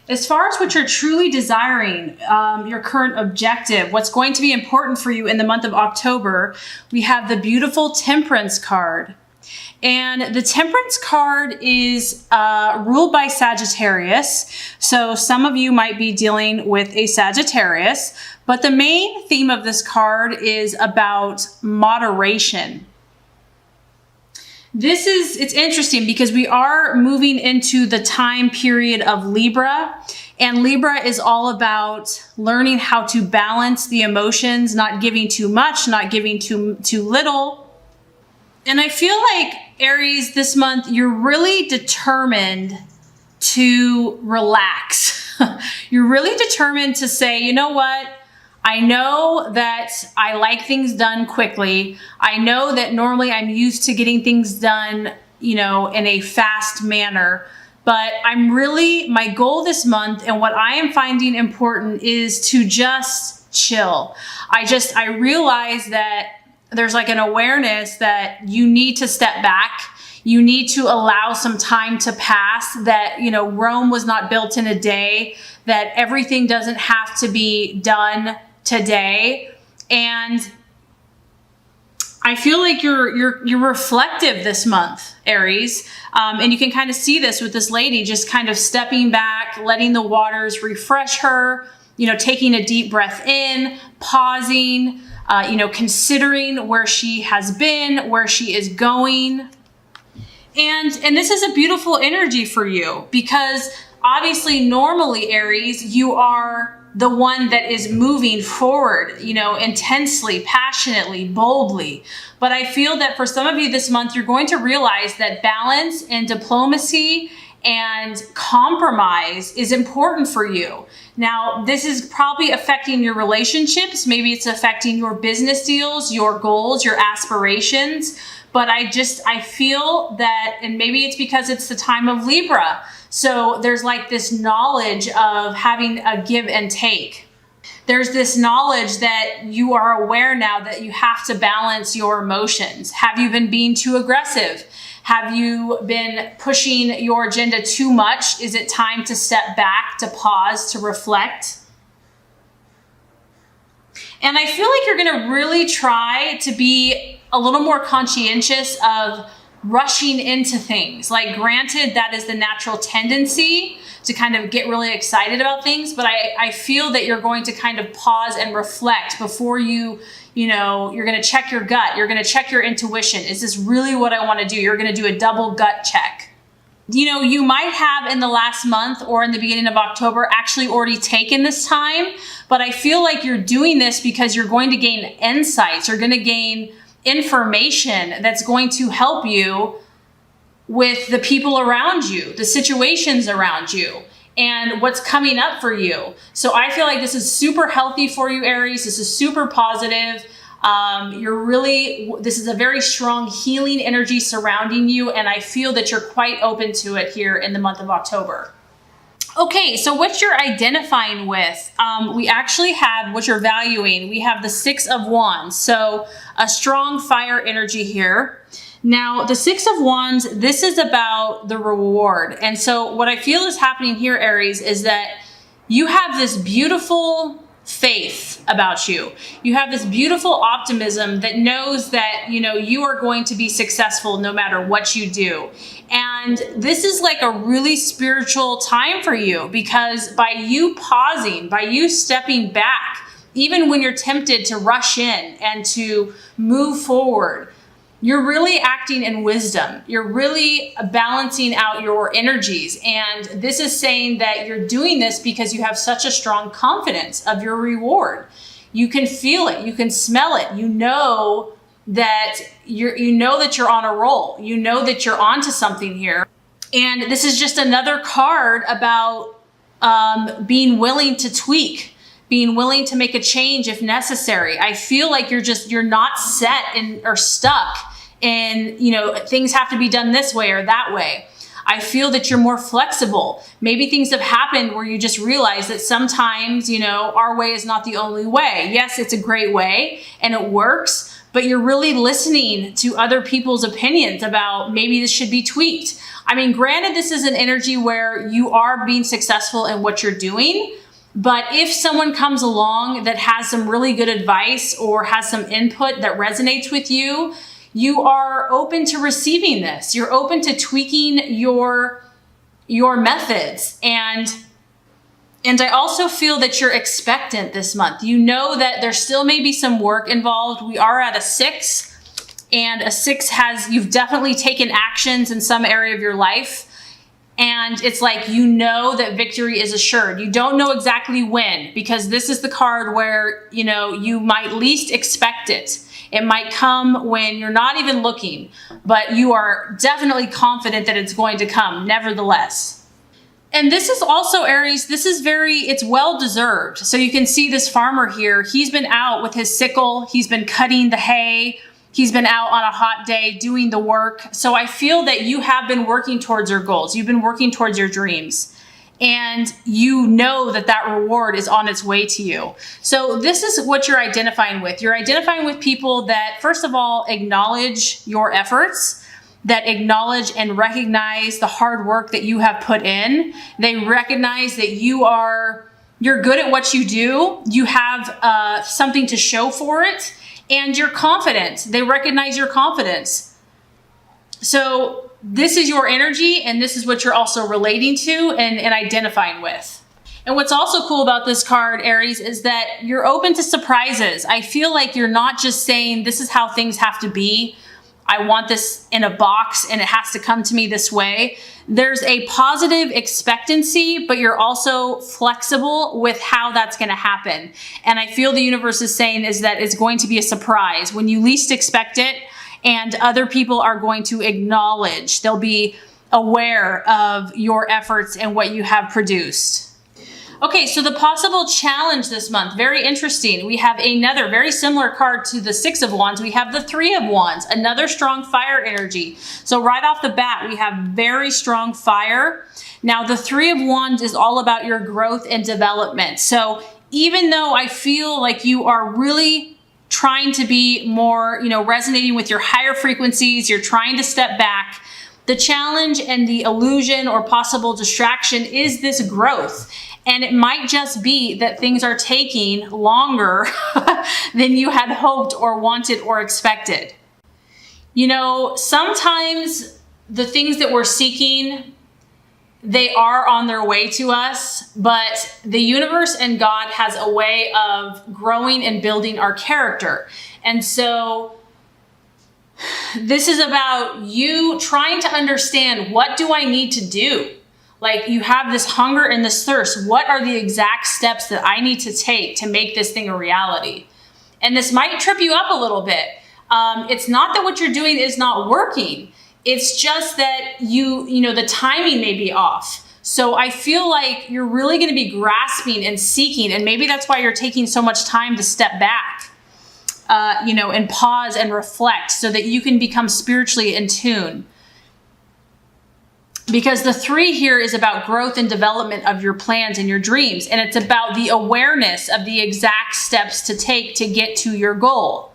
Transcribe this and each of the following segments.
As far as what you're truly desiring, your current objective, what's going to be important for you in the month of October, we have the beautiful Temperance card. And the Temperance card is ruled by Sagittarius. So some of you might be dealing with a Sagittarius, but the main theme of this card is about moderation. It's interesting because we are moving into the time period of Libra, and Libra is all about learning how to balance the emotions, not giving too much, not giving too little. And I feel like, Aries, this month, you're really determined to relax. You're really determined to say, you know what? I know that I like things done quickly. I know that normally I'm used to getting things done, in a fast manner, but my goal this month and what I am finding important is to just chill. I realize that there's like an awareness that you need to step back. You need to allow some time to pass, that, Rome was not built in a day, that everything doesn't have to be done today. And I feel like you're reflective this month, Aries. And you can kind of see this with this lady just kind of stepping back, letting the waters refresh her, taking a deep breath in, pausing, considering where she has been, where she is going. And this is a beautiful energy for you because obviously normally, Aries, you are the one that is moving forward, intensely, passionately, boldly. But I feel that for some of you this month, you're going to realize that balance and diplomacy and compromise is important for you. Now, this is probably affecting your relationships. Maybe it's affecting your business deals, your goals, your aspirations. But I feel that, and maybe it's because it's the time of Libra. So there's like this knowledge of having a give and take. There's this knowledge that you are aware now that you have to balance your emotions. Have you been being too aggressive? Have you been pushing your agenda too much? Is it time to step back, to pause, to reflect? And I feel like you're going to really try to be a little more conscientious of rushing into things. Like, granted, that is the natural tendency to kind of get really excited about things, but I feel that you're going to kind of pause and reflect before you're going to check your gut. You're going to check your intuition. Is this really what I want to do? You're going to do a double gut check. You might have in the last month or in the beginning of October actually already taken this time, but I feel like you're doing this because you're going to gain insights. You're going to gain information that's going to help you with the people around you, the situations around you, and what's coming up for you. So I feel like this is super healthy for you, Aries. This is super positive. This is a very strong healing energy surrounding you, and I feel that you're quite open to it here in the month of October. Okay, so what you're identifying with, we actually have what you're valuing. We have the Six of Wands, so a strong fire energy here. Now, the Six of Wands, this is about the reward. And so what I feel is happening here, Aries, is that you have this beautiful faith about you. You have this beautiful optimism that knows that, you are going to be successful no matter what you do. And this is like a really spiritual time for you, because by you pausing, by you stepping back, even when you're tempted to rush in and to move forward, you're really acting in wisdom. You're really balancing out your energies. And this is saying that you're doing this because you have such a strong confidence of your reward. You can feel it. You can smell it. You know that you're on a roll. You know that you're onto something here. And this is just another card about being willing to tweak, being willing to make a change if necessary. I feel like you're not set or stuck in, things have to be done this way or that way. I feel that you're more flexible. Maybe things have happened where you just realize that sometimes, our way is not the only way. Yes, it's a great way and it works, but you're really listening to other people's opinions about maybe this should be tweaked. I mean, granted, this is an energy where you are being successful in what you're doing, but if someone comes along that has some really good advice or has some input that resonates with you, you are open to receiving this. You're open to tweaking your methods. And I also feel that you're expectant this month. You know that there still may be some work involved. We are at a 6, and a 6 you've definitely taken actions in some area of your life. And it's like, you know that victory is assured. You don't know exactly when, because this is the card where, you might least expect it. It might come when you're not even looking, but you are definitely confident that it's going to come nevertheless. And this is also, Aries, it's well-deserved. So you can see this farmer here, he's been out with his sickle, he's been cutting the hay, he's been out on a hot day doing the work. So I feel that you have been working towards your goals. You've been working towards your dreams. And you know that reward is on its way to you. So this is what you're identifying with. You're identifying with people that, first of all, acknowledge your efforts, that acknowledge and recognize the hard work that you have put in. They recognize that you're good at what you do. You have something to show for it, and you're confident. They recognize your confidence. So this is your energy, and this is what you're also relating to and identifying with. And what's also cool about this card, Aries, is that you're open to surprises. I feel like you're not just saying, this is how things have to be. I want this in a box and it has to come to me this way. There's a positive expectancy, but you're also flexible with how that's going to happen. And I feel the universe is saying is that it's going to be a surprise when you least expect it. And other people are going to acknowledge, they'll be aware of your efforts and what you have produced. Okay, so the possible challenge this month, very interesting. We have another very similar card to the 6 of Wands. We have the 3 of Wands, another strong fire energy. So right off the bat, we have very strong fire. Now, the 3 of Wands is all about your growth and development. So even though I feel like you are really trying to be more, resonating with your higher frequencies, you're trying to step back, the challenge and the illusion or possible distraction is this growth. And it might just be that things are taking longer than you had hoped or wanted or expected. Sometimes the things that we're seeking, they are on their way to us, but the universe and God has a way of growing and building our character. And so this is about you trying to understand, what do I need to do? Like, you have this hunger and this thirst. What are the exact steps that I need to take to make this thing a reality? And this might trip you up a little bit. It's not that what you're doing is not working. It's just that the timing may be off. So I feel like you're really going to be grasping and seeking, and maybe that's why you're taking so much time to step back, and pause and reflect so that you can become spiritually in tune. Because the 3 here is about growth and development of your plans and your dreams. And it's about the awareness of the exact steps to take to get to your goal.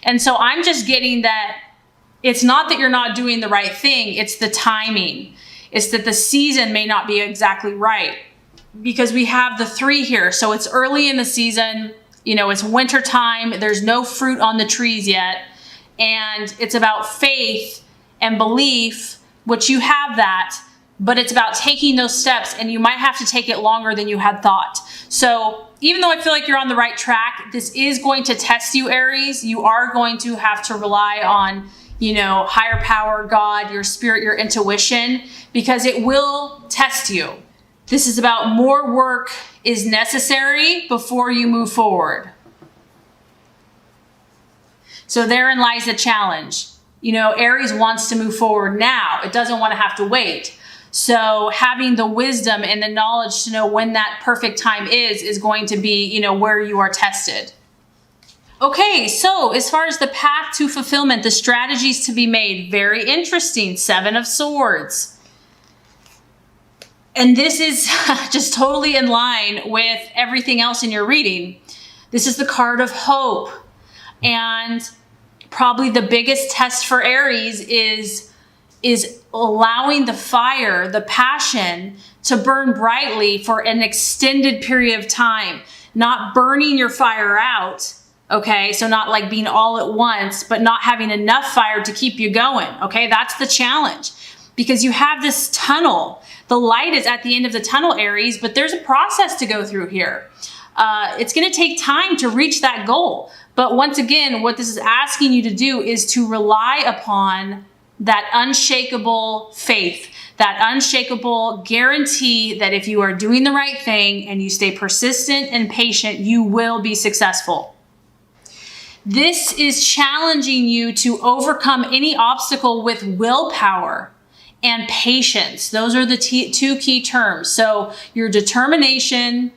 And so I'm just getting that it's not that you're not doing the right thing. It's the timing. It's that the season may not be exactly right, because we have the 3 here. So it's early in the season, it's winter time. There's no fruit on the trees yet. And it's about faith and belief, which you have that, but it's about taking those steps, and you might have to take it longer than you had thought. So even though I feel like you're on the right track, this is going to test you, Aries. You are going to have to rely on, higher power, God, your spirit, your intuition, because it will test you. This is about more work is necessary before you move forward. So therein lies the challenge. Aries wants to move forward now. It doesn't want to have to wait. So having the wisdom and the knowledge to know when that perfect time is going to be, where you are tested. Okay, so as far as the path to fulfillment, the strategies to be made, very interesting. 7 of Swords. And this is just totally in line with everything else in your reading. This is the card of hope. And Probably the biggest test for Aries is allowing the fire, the passion, to burn brightly for an extended period of time, not burning your fire out. Okay, so not like being all at once, but not having enough fire to keep you going. Okay, that's the challenge, because you have this tunnel. The light is at the end of the tunnel, Aries, but there's a process to go through here. It's going to take time to reach that goal. But once again, what this is asking you to do is to rely upon that unshakable faith, that unshakable guarantee that if you are doing the right thing and you stay persistent and patient, you will be successful. This is challenging you to overcome any obstacle with willpower and patience. Those are the two key terms. So your determination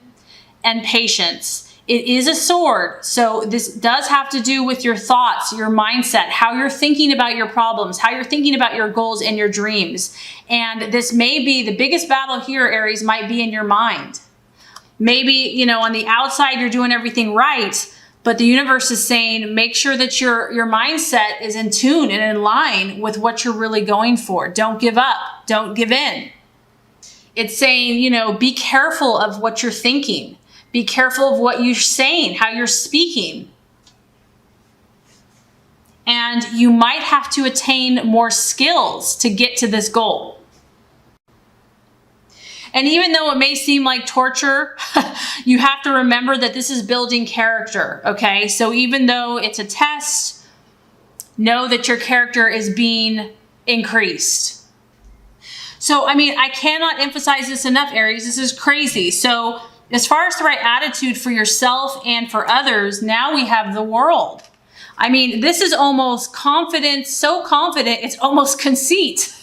and patience. It is a sword. So this does have to do with your thoughts, your mindset, how you're thinking about your problems, how you're thinking about your goals and your dreams. And this may be the biggest battle here, Aries, might be in your mind. Maybe, on the outside, you're doing everything right, but the universe is saying, make sure that your mindset is in tune and in line with what you're really going for. Don't give up. Don't give in. It's saying, be careful of what you're thinking. Be careful of what you're saying, how you're speaking. And you might have to attain more skills to get to this goal. And even though it may seem like torture, you have to remember that this is building character, okay? So even though it's a test, know that your character is being increased. So, I cannot emphasize this enough, Aries. This is crazy. So, as far as the right attitude for yourself and for others, now we have the world. This is almost confidence, so confident, it's almost conceit.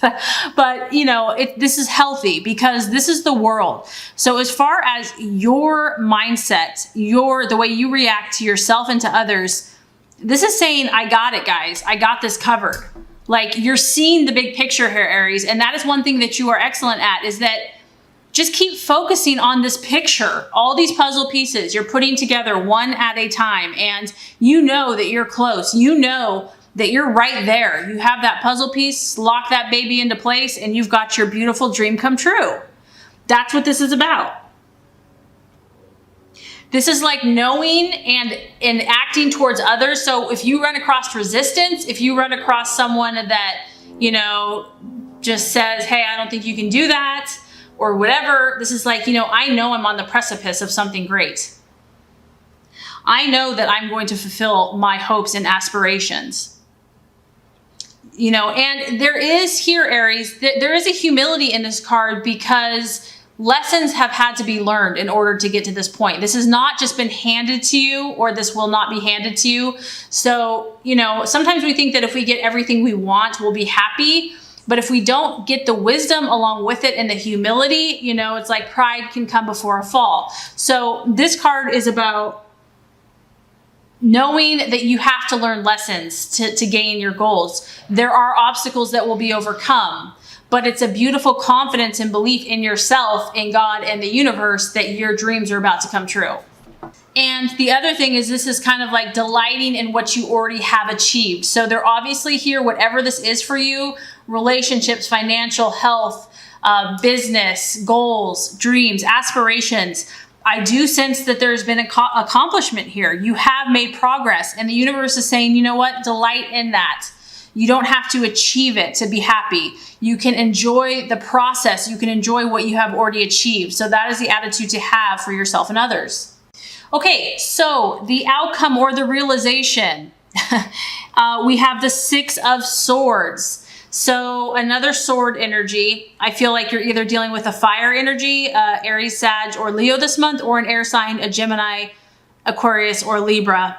But, this is healthy because this is the world. So as far as your mindset, the way you react to yourself and to others, this is saying, I got it, guys. I got this covered. Like, you're seeing the big picture here, Aries. And that is one thing that you are excellent at, is that just keep focusing on this picture, all these puzzle pieces you're putting together one at a time. And you know that you're close. You know that you're right there. You have that puzzle piece, lock that baby into place, and you've got your beautiful dream come true. That's what this is about. This is like knowing and acting towards others. So if you run across resistance, if you run across someone that, just says, hey, I don't think you can do that, or whatever, this is like, I know I'm on the precipice of something great. I know that I'm going to fulfill my hopes and aspirations. And there is here, Aries, there is a humility in this card, because lessons have had to be learned in order to get to this point. This has not just been handed to you, or this will not be handed to you. So, sometimes we think that if we get everything we want, we'll be happy. But if we don't get the wisdom along with it and the humility, it's like pride can come before a fall. So this card is about knowing that you have to learn lessons to gain your goals. There are obstacles that will be overcome, but it's a beautiful confidence and belief in yourself, in God, and the universe that your dreams are about to come true. And the other thing is, this is kind of like delighting in what you already have achieved. So they're obviously here, whatever this is for you, relationships, financial, health, business, goals, dreams, aspirations. I do sense that there's been an accomplishment here. You have made progress, and the universe is saying, you know what? Delight in that. You don't have to achieve it to be happy. You can enjoy the process. You can enjoy what you have already achieved. So that is the attitude to have for yourself and others. Okay, so the outcome or the realization, we have the Six of Swords. So another sword energy. I feel like you're either dealing with a fire energy, Aries, Sag, or Leo this month, or an air sign, a Gemini, Aquarius, or Libra.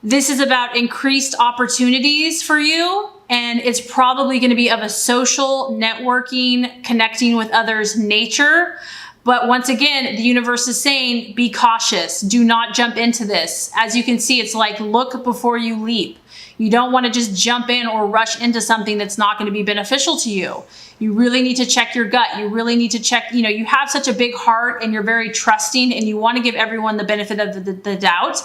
This is about increased opportunities for you, and it's probably going to be of a social, networking, connecting with others nature. But once again, the universe is saying, be cautious. Do not jump into this. As you can see, it's like, look before you leap. You don't want to just jump in or rush into something that's not going to be beneficial to you. You really need to check your gut. You really need to check, you have such a big heart and you're very trusting, and you want to give everyone the benefit of the doubt.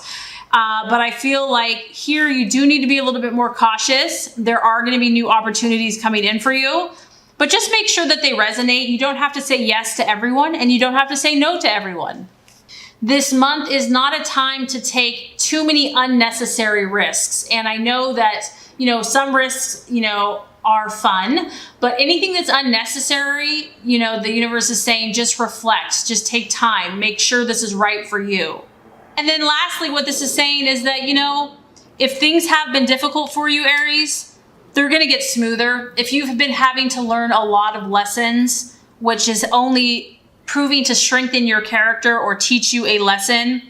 But I feel like here you do need to be a little bit more cautious. There are going to be new opportunities coming in for you, but just make sure that they resonate. You don't have to say yes to everyone, and you don't have to say no to everyone. This month is not a time to take too many unnecessary risks. And I know that, some risks, are fun, but anything that's unnecessary, the universe is saying, just reflect, just take time, make sure this is right for you. And then lastly, what this is saying is that, if things have been difficult for you, Aries, they're going to get smoother. If you've been having to learn a lot of lessons, which is only proving to strengthen your character or teach you a lesson,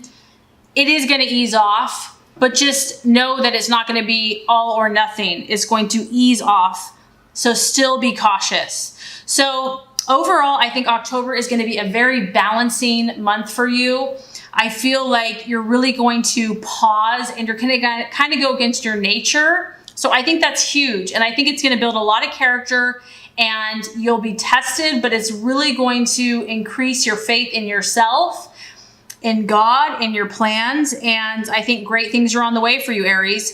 it is going to ease off. But just know that it's not going to be all or nothing. It's going to ease off. So still be cautious. So overall, I think October is going to be a very balancing month for you. I feel like you're really going to pause and you're going to kind of go against your nature. So I think that's huge. And I think it's going to build a lot of character, and you'll be tested, but it's really going to increase your faith in yourself, in God, in your plans. And I think great things are on the way for you, Aries.